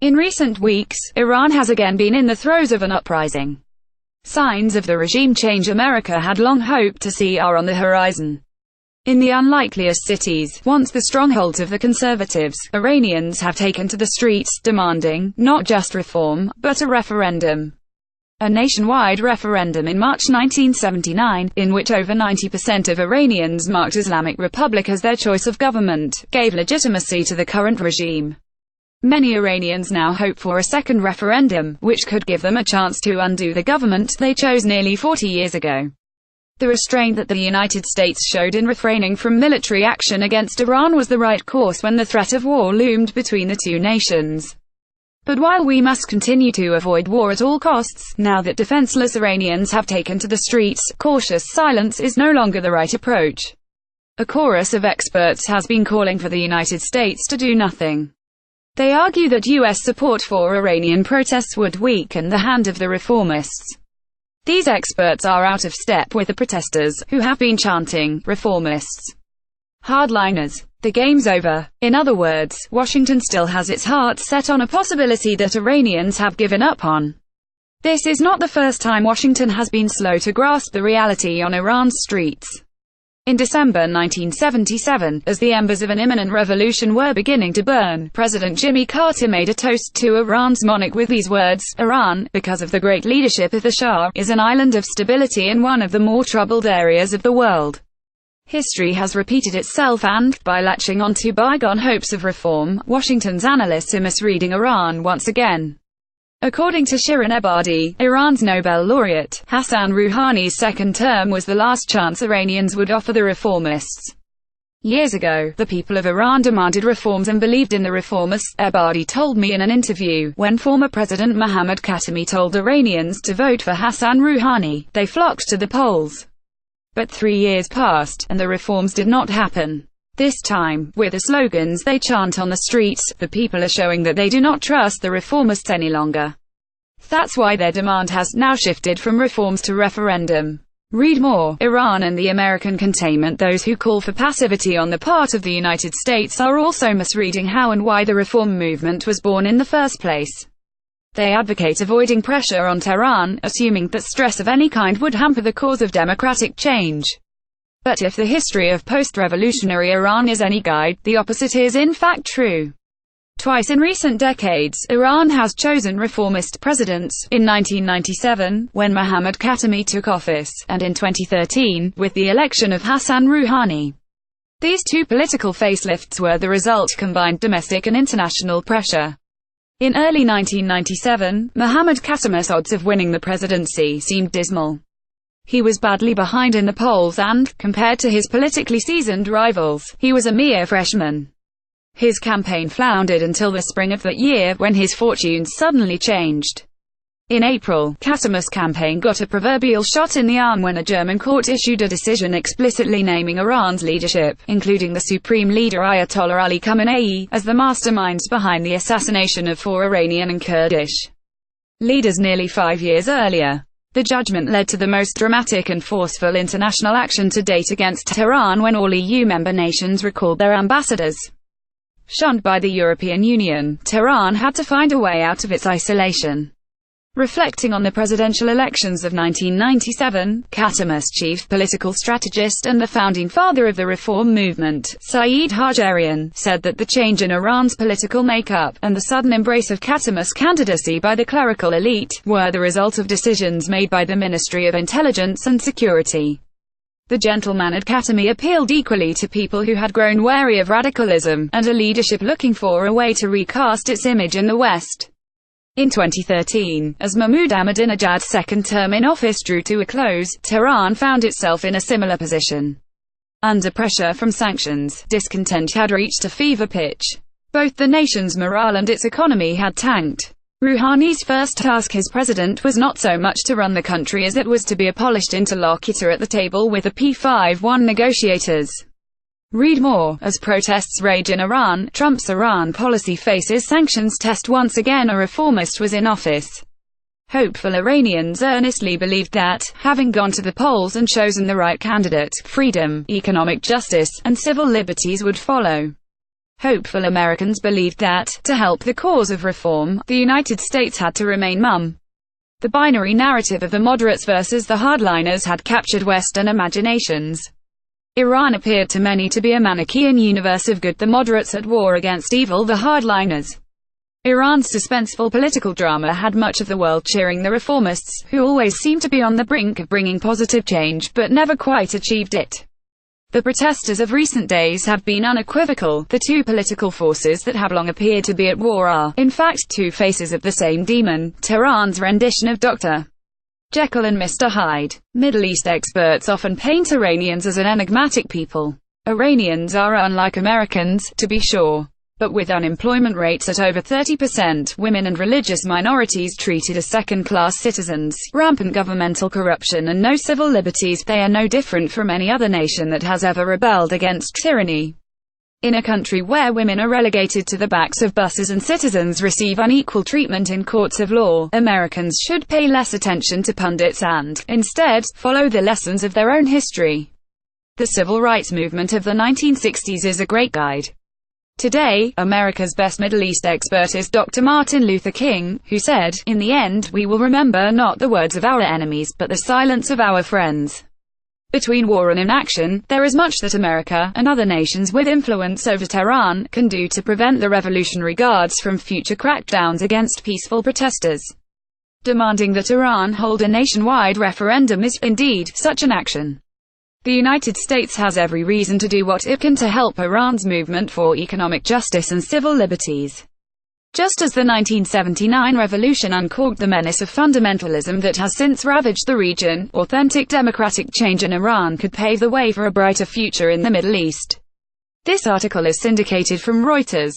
In recent weeks, Iran has again been in the throes of an uprising. Signs of the regime change America had long hoped to see are on the horizon. In the unlikeliest cities, once the strongholds of the conservatives, Iranians have taken to the streets, demanding, not just reform, but a referendum. A nationwide referendum in March 1979, in which over 90% of Iranians marked Islamic Republic as their choice of government, gave legitimacy to the current regime. Many Iranians now hope for a second referendum, which could give them a chance to undo the government they chose nearly 40 years ago. The restraint that the United States showed in refraining from military action against Iran was the right course when the threat of war loomed between the two nations. But while we must continue to avoid war at all costs, now that defenseless Iranians have taken to the streets, cautious silence is no longer the right approach. A chorus of experts has been calling for the United States to do nothing. They argue that U.S. support for Iranian protests would weaken the hand of the reformists. These experts are out of step with the protesters, who have been chanting, reformists, hardliners. The game's over. In other words, Washington still has its heart set on a possibility that Iranians have given up on. This is not the first time Washington has been slow to grasp the reality on Iran's streets. In December 1977, as the embers of an imminent revolution were beginning to burn, President Jimmy Carter made a toast to Iran's monarch with these words: "Iran, because of the great leadership of the Shah, is an island of stability in one of the more troubled areas of the world." History has repeated itself and, by latching onto bygone hopes of reform, Washington's analysts are misreading Iran once again. According to Shirin Ebadi, Iran's Nobel laureate, Hassan Rouhani's second term was the last chance Iranians would offer the reformists. Years ago, the people of Iran demanded reforms and believed in the reformists, Ebadi told me in an interview. When former President Mohammad Khatami told Iranians to vote for Hassan Rouhani, they flocked to the polls. But 3 years passed, and the reforms did not happen. This time, with the slogans they chant on the streets, the people are showing that they do not trust the reformists any longer. That's why their demand has now shifted from reforms to referendum. Read more. Iran and the American containment. Those who call for passivity on the part of the United States are also misreading how and why the reform movement was born in the first place. They advocate avoiding pressure on Tehran, assuming that stress of any kind would hamper the cause of democratic change. But if the history of post-revolutionary Iran is any guide, the opposite is in fact true. Twice in recent decades, Iran has chosen reformist presidents, in 1997, when Mohammad Khatami took office, and in 2013, with the election of Hassan Rouhani. These two political facelifts were the result of combined domestic and international pressure. In early 1997, Mohammad Khatami's odds of winning the presidency seemed dismal. He was badly behind in the polls and, compared to his politically seasoned rivals, he was a mere freshman. His campaign floundered until the spring of that year, when his fortunes suddenly changed. In April, Khatami's campaign got a proverbial shot in the arm when a German court issued a decision explicitly naming Iran's leadership, including the supreme leader Ayatollah Ali Khamenei, as the masterminds behind the assassination of 4 Iranian and Kurdish leaders nearly 5 years earlier. The judgment led to the most dramatic and forceful international action to date against Tehran when all EU member nations recalled their ambassadors. Shunned by the European Union, Tehran had to find a way out of its isolation. Reflecting on the presidential elections of 1997, Khatami's chief political strategist and the founding father of the reform movement, Saeed Hajarian, said that the change in Iran's political makeup, and the sudden embrace of Khatami's candidacy by the clerical elite, were the result of decisions made by the Ministry of Intelligence and Security. The gentle-mannered Khatami appealed equally to people who had grown wary of radicalism, and a leadership looking for a way to recast its image in the West. In 2013, as Mahmoud Ahmadinejad's second term in office drew to a close, Tehran found itself in a similar position. Under pressure from sanctions, discontent had reached a fever pitch. Both the nation's morale and its economy had tanked. Rouhani's first task as president was not so much to run the country as it was to be a polished interlocutor at the table with the P5-1 negotiators. Read more. As protests rage in Iran, Trump's Iran policy faces sanctions test once again. A reformist was in office. Hopeful Iranians earnestly believed that, having gone to the polls and chosen the right candidate, freedom, economic justice, and civil liberties would follow. Hopeful Americans believed that, to help the cause of reform, the United States had to remain mum. The binary narrative of the moderates versus the hardliners had captured Western imaginations. Iran appeared to many to be a Manichaean universe of good, the moderates at war against evil, the hardliners. Iran's suspenseful political drama had much of the world cheering the reformists, who always seemed to be on the brink of bringing positive change, but never quite achieved it. The protesters of recent days have been unequivocal. The two political forces that have long appeared to be at war are, in fact, two faces of the same demon, Tehran's rendition of Dr. Jekyll and Mr. Hyde. Middle East experts often paint Iranians as an enigmatic people. Iranians are unlike Americans, to be sure. But with unemployment rates at over 30%, women and religious minorities treated as second-class citizens, rampant governmental corruption and no civil liberties, they are no different from any other nation that has ever rebelled against tyranny. In a country where women are relegated to the backs of buses and citizens receive unequal treatment in courts of law, Americans should pay less attention to pundits and, instead, follow the lessons of their own history. The civil rights movement of the 1960s is a great guide. Today, America's best Middle East expert is Dr. Martin Luther King, who said, "In the end, we will remember not the words of our enemies, but the silence of our friends." Between war and inaction, there is much that America, and other nations with influence over Tehran, can do to prevent the Revolutionary Guards from future crackdowns against peaceful protesters. Demanding that Iran hold a nationwide referendum is, indeed, such an action. The United States has every reason to do what it can to help Iran's movement for economic justice and civil liberties. Just as the 1979 revolution uncorked the menace of fundamentalism that has since ravaged the region, authentic democratic change in Iran could pave the way for a brighter future in the Middle East. This article is syndicated from Reuters.